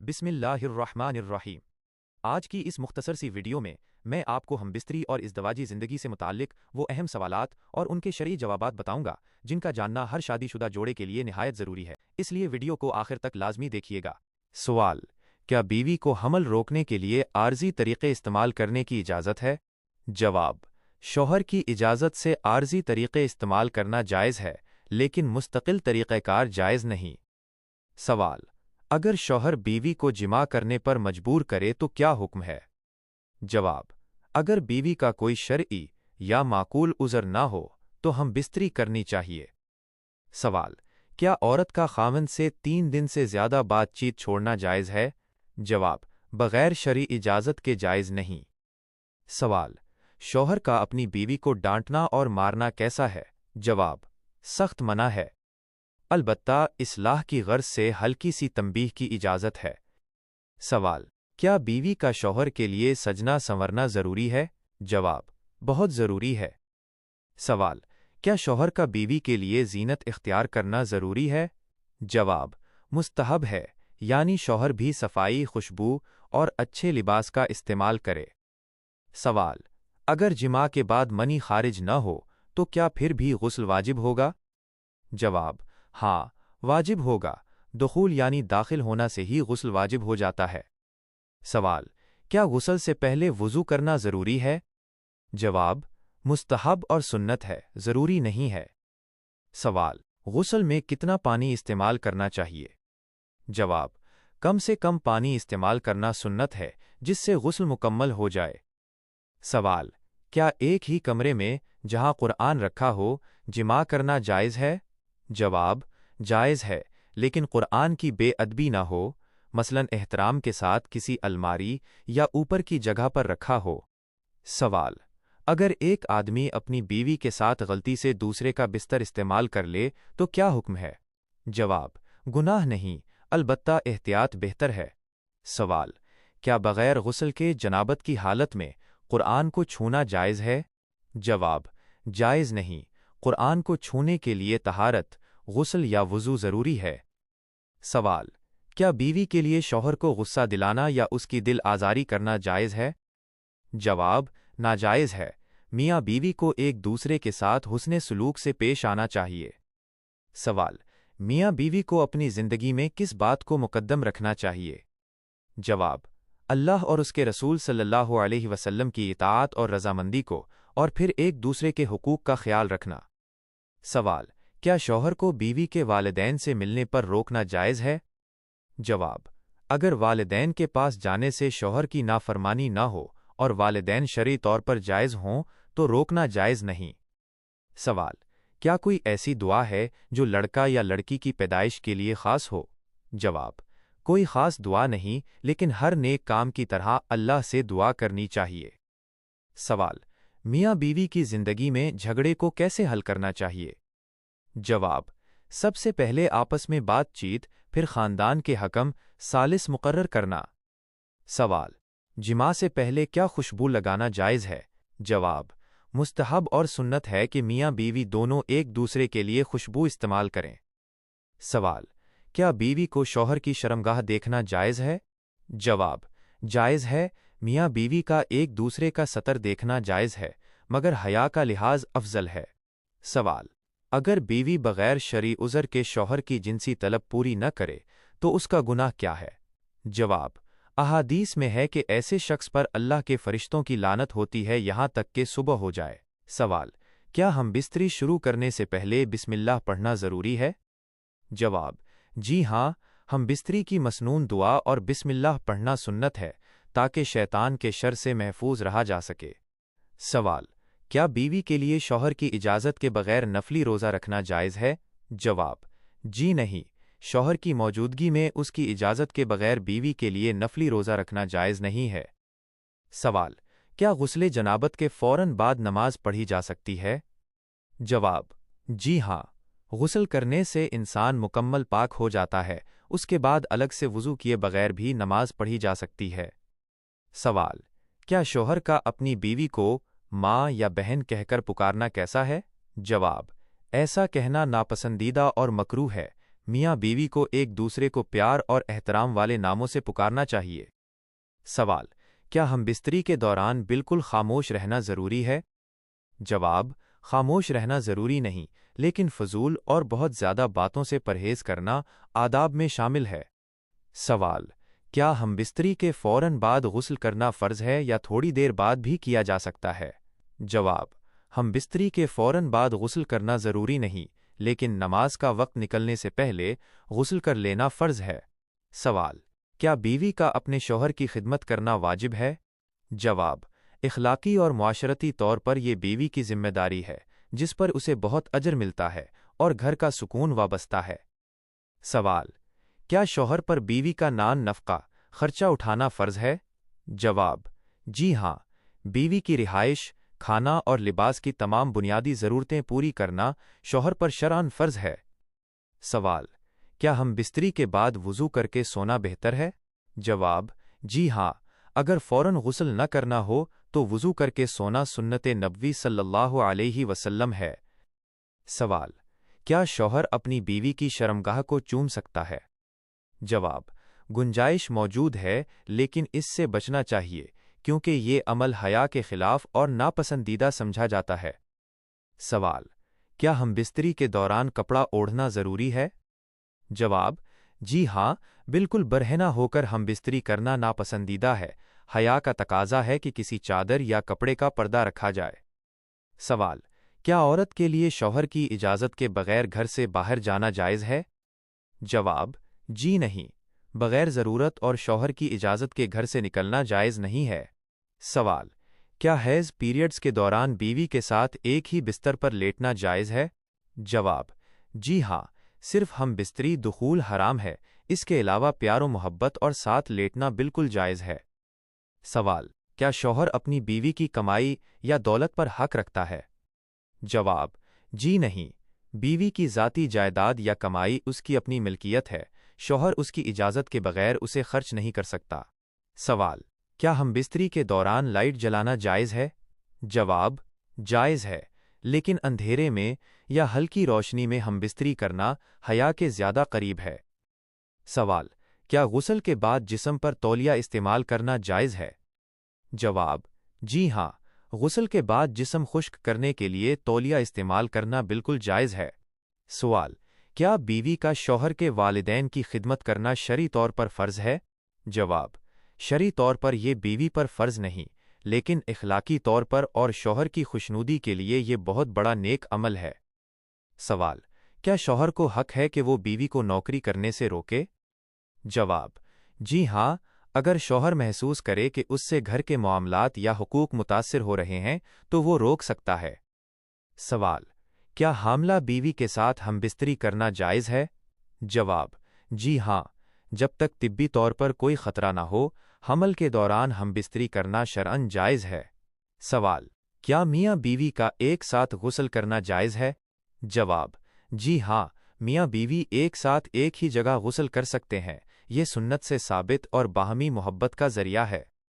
بسم اللہ الرحمن الرحیم۔ آج کی اس مختصر سی ویڈیو میں آپ کو ہم بستری اور ازدواجی زندگی سے متعلق وہ اہم سوالات اور ان کے شرعی جوابات بتاؤں گا جن کا جاننا ہر شادی شدہ جوڑے کے لیے نہایت ضروری ہے، اس لیے ویڈیو کو آخر تک لازمی دیکھیے گا۔ سوال: کیا بیوی کو حمل روکنے کے لیے عارضی طریقے استعمال کرنے کی اجازت ہے؟ جواب: شوہر کی اجازت سے عارضی طریقے استعمال کرنا جائز ہے، لیکن مستقل طریقہ کار جائز نہیں۔ سوال: اگر شوہر بیوی کو جماع کرنے پر مجبور کرے تو کیا حکم ہے؟ جواب: اگر بیوی کا کوئی شرعی یا معقول عذر نہ ہو تو ہم بستری کرنی چاہیے۔ سوال: کیا عورت کا خاوند سے 3 دن سے زیادہ بات چیت چھوڑنا جائز ہے؟ جواب: بغیر شرعی اجازت کے جائز نہیں۔ سوال: شوہر کا اپنی بیوی کو ڈانٹنا اور مارنا کیسا ہے؟ جواب: سخت منع ہے، البتہ اصلاح کی غرض سے ہلکی سی تنبیہ کی اجازت ہے۔ سوال: کیا بیوی کا شوہر کے لیے سجنا سنورنا ضروری ہے؟ جواب: بہت ضروری ہے۔ سوال: کیا شوہر کا بیوی کے لیے زینت اختیار کرنا ضروری ہے؟ جواب: مستحب ہے، یعنی شوہر بھی صفائی، خوشبو اور اچھے لباس کا استعمال کرے۔ سوال: اگر جماع کے بعد منی خارج نہ ہو تو کیا پھر بھی غسل واجب ہوگا؟ جواب: ہاں، واجب ہوگا، دخول یعنی داخل ہونا سے ہی غسل واجب ہو جاتا ہے۔ سوال: کیا غسل سے پہلے وضو کرنا ضروری ہے؟ جواب: مستحب اور سنت ہے، ضروری نہیں ہے۔ سوال: غسل میں کتنا پانی استعمال کرنا چاہیے؟ جواب: کم سے کم پانی استعمال کرنا سنت ہے، جس سے غسل مکمل ہو جائے۔ سوال: کیا ایک ہی کمرے میں جہاں قرآن رکھا ہو جماع کرنا جائز ہے؟ جواب: جائز ہے، لیکن قرآن کی بے ادبی نہ ہو، مثلا احترام کے ساتھ کسی الماری یا اوپر کی جگہ پر رکھا ہو۔ سوال: اگر ایک آدمی اپنی بیوی کے ساتھ غلطی سے دوسرے کا بستر استعمال کر لے تو کیا حکم ہے؟ جواب: گناہ نہیں، البتہ احتیاط بہتر ہے۔ سوال: کیا بغیر غسل کے جنابت کی حالت میں قرآن کو چھونا جائز ہے؟ جواب: جائز نہیں، قرآن کو چھونے کے لیے طہارت، غسل یا وضو ضروری ہے۔ سوال: کیا بیوی کے لیے شوہر کو غصہ دلانا یا اس کی دل آزاری کرنا جائز ہے؟ جواب: ناجائز ہے، میاں بیوی کو ایک دوسرے کے ساتھ حسن سلوک سے پیش آنا چاہیے۔ سوال: میاں بیوی کو اپنی زندگی میں کس بات کو مقدم رکھنا چاہیے؟ جواب: اللہ اور اس کے رسول صلی اللہ علیہ وسلم کی اطاعت اور رضامندی کو، اور پھر ایک دوسرے کے حقوق کا خیال رکھنا۔ سوال: کیا شوہر کو بیوی کے والدین سے ملنے پر روکنا جائز ہے؟ جواب: اگر والدین کے پاس جانے سے شوہر کی نافرمانی نہ ہو اور والدین شرعی طور پر جائز ہوں تو روکنا جائز نہیں۔ سوال: کیا کوئی ایسی دعا ہے جو لڑکا یا لڑکی کی پیدائش کے لیے خاص ہو؟ جواب: کوئی خاص دعا نہیں، لیکن ہر نیک کام کی طرح اللہ سے دعا کرنی چاہیے۔ سوال: میاں بیوی کی زندگی میں جھگڑے کو کیسے حل کرنا چاہیے؟ جواب: سب سے پہلے آپس میں بات چیت، پھر خاندان کے حکم ثالث مقرر کرنا۔ سوال: جماع سے پہلے کیا خوشبو لگانا جائز ہے؟ جواب: مستحب اور سنت ہے کہ میاں بیوی دونوں ایک دوسرے کے لیے خوشبو استعمال کریں۔ سوال: کیا بیوی کو شوہر کی شرمگاہ دیکھنا جائز ہے؟ جواب: جائز ہے، میاں بیوی کا ایک دوسرے کا ستر دیکھنا جائز ہے، مگر حیا کا لحاظ افضل ہے۔ سوال: اگر بیوی بغیر شرعی عذر کے شوہر کی جنسی طلب پوری نہ کرے تو اس کا گناہ کیا ہے؟ جواب: احادیث میں ہے کہ ایسے شخص پر اللہ کے فرشتوں کی لعنت ہوتی ہے یہاں تک کہ صبح ہو جائے۔ سوال: کیا ہم بستری شروع کرنے سے پہلے بسم اللہ پڑھنا ضروری ہے؟ جواب: جی ہاں، ہم بستری کی مسنون دعا اور بسم اللہ پڑھنا سنت ہے تاکہ شیطان کے شر سے محفوظ رہا جا سکے۔ سوال: کیا بیوی کے لیے شوہر کی اجازت کے بغیر نفلی روزہ رکھنا جائز ہے؟ جواب: جی نہیں، شوہر کی موجودگی میں اس کی اجازت کے بغیر بیوی کے لیے نفلی روزہ رکھنا جائز نہیں ہے۔ سوال: کیا غسل جنابت کے فوراً بعد نماز پڑھی جا سکتی ہے؟ جواب: جی ہاں، غسل کرنے سے انسان مکمل پاک ہو جاتا ہے، اس کے بعد الگ سے وضو کیے بغیر بھی نماز پڑھی جا سکتی ہے۔ سوال: کیا شوہر کا اپنی بیوی کو ماں یا بہن کہہ کر پکارنا کیسا ہے؟ جواب: ایسا کہنا ناپسندیدہ اور مکروہ ہے، میاں بیوی کو ایک دوسرے کو پیار اور احترام والے ناموں سے پکارنا چاہیے۔ سوال: کیا ہم بستری کے دوران بالکل خاموش رہنا ضروری ہے؟ جواب: خاموش رہنا ضروری نہیں، لیکن فضول اور بہت زیادہ باتوں سے پرہیز کرنا آداب میں شامل ہے۔ سوال: کیا ہم بستری کے فوراً بعد غسل کرنا فرض ہے یا تھوڑی دیر بعد بھی کیا جا سکتا ہے؟ جواب: ہم بستری کے فوراً بعد غسل کرنا ضروری نہیں، لیکن نماز کا وقت نکلنے سے پہلے غسل کر لینا فرض ہے۔ سوال: کیا بیوی کا اپنے شوہر کی خدمت کرنا واجب ہے؟ جواب: اخلاقی اور معاشرتی طور پر یہ بیوی کی ذمہ داری ہے، جس پر اسے بہت اجر ملتا ہے اور گھر کا سکون وابستہ ہے۔ سوال: کیا شوہر پر بیوی کا نفقہ خرچہ اٹھانا فرض ہے؟ جواب: جی ہاں، بیوی کی رہائش، کھانا اور لباس کی تمام بنیادی ضرورتیں پوری کرنا شوہر پر شرعاً فرض ہے۔ سوال: کیا ہم بستری کے بعد وضو کر کے سونا بہتر ہے؟ جواب: جی ہاں، اگر فوراً غسل نہ کرنا ہو تو وضو کر کے سونا سنت نبوی صلی اللہ علیہ وسلم ہے۔ سوال: کیا شوہر اپنی بیوی کی شرمگاہ کو چوم سکتا ہے؟ جواب: گنجائش موجود ہے، لیکن اس سے بچنا چاہیے کیونکہ یہ عمل حیا کے خلاف اور ناپسندیدہ سمجھا جاتا ہے۔ سوال: کیا ہم بستری کے دوران کپڑا اوڑھنا ضروری ہے؟ جواب: جی ہاں، بالکل برہنہ ہو کر ہم بستری کرنا ناپسندیدہ ہے۔ حیا کا تقاضا ہے کہ کسی چادر یا کپڑے کا پردہ رکھا جائے۔ سوال: کیا عورت کے لیے شوہر کی اجازت کے بغیر گھر سے باہر جانا جائز ہے؟ جواب: جی نہیں، بغیر ضرورت اور شوہر کی اجازت کے گھر سے نکلنا جائز نہیں ہے۔ سوال: کیا حیض پیریڈز کے دوران بیوی کے ساتھ ایک ہی بستر پر لیٹنا جائز ہے؟ جواب: جی ہاں، صرف ہم بستری دخول حرام ہے، اس کے علاوہ پیار و محبت اور ساتھ لیٹنا بالکل جائز ہے۔ سوال: کیا شوہر اپنی بیوی کی کمائی یا دولت پر حق رکھتا ہے؟ جواب: جی نہیں، بیوی کی ذاتی جائیداد یا کمائی اس کی اپنی ملکیت ہے، شوہر اس کی اجازت کے بغیر اسے خرچ نہیں کر سکتا۔ سوال: کیا ہم بستری کے دوران لائٹ جلانا جائز ہے؟ جواب: جائز ہے، لیکن اندھیرے میں یا ہلکی روشنی میں ہم بستری کرنا حیا کے زیادہ قریب ہے۔ سوال: کیا غسل کے بعد جسم پر تولیہ استعمال کرنا جائز ہے؟ جواب: جی ہاں، غسل کے بعد جسم خشک کرنے کے لیے تولیہ استعمال کرنا بالکل جائز ہے۔ سوال: کیا بیوی کا شوہر کے والدین کی خدمت کرنا شرعی طور پر فرض ہے؟ جواب: شرعی طور پر یہ بیوی پر فرض نہیں، لیکن اخلاقی طور پر اور شوہر کی خوشنودی کے لیے یہ بہت بڑا نیک عمل ہے۔ سوال: کیا شوہر کو حق ہے کہ وہ بیوی کو نوکری کرنے سے روکے؟ جواب: جی ہاں، اگر شوہر محسوس کرے کہ اس سے گھر کے معاملات یا حقوق متاثر ہو رہے ہیں تو وہ روک سکتا ہے۔ سوال: کیا حاملہ بیوی کے ساتھ ہم بستری کرنا جائز ہے؟ جواب: جی ہاں، جب تک طبی طور پر کوئی خطرہ نہ ہو، حمل کے دوران ہم بستری کرنا شرعاً جائز ہے۔ سوال: کیا میاں بیوی کا ایک ساتھ غسل کرنا جائز ہے؟ جواب: جی ہاں، میاں بیوی ایک ساتھ ایک ہی جگہ غسل کر سکتے ہیں، یہ سنت سے ثابت اور باہمی محبت کا ذریعہ ہے۔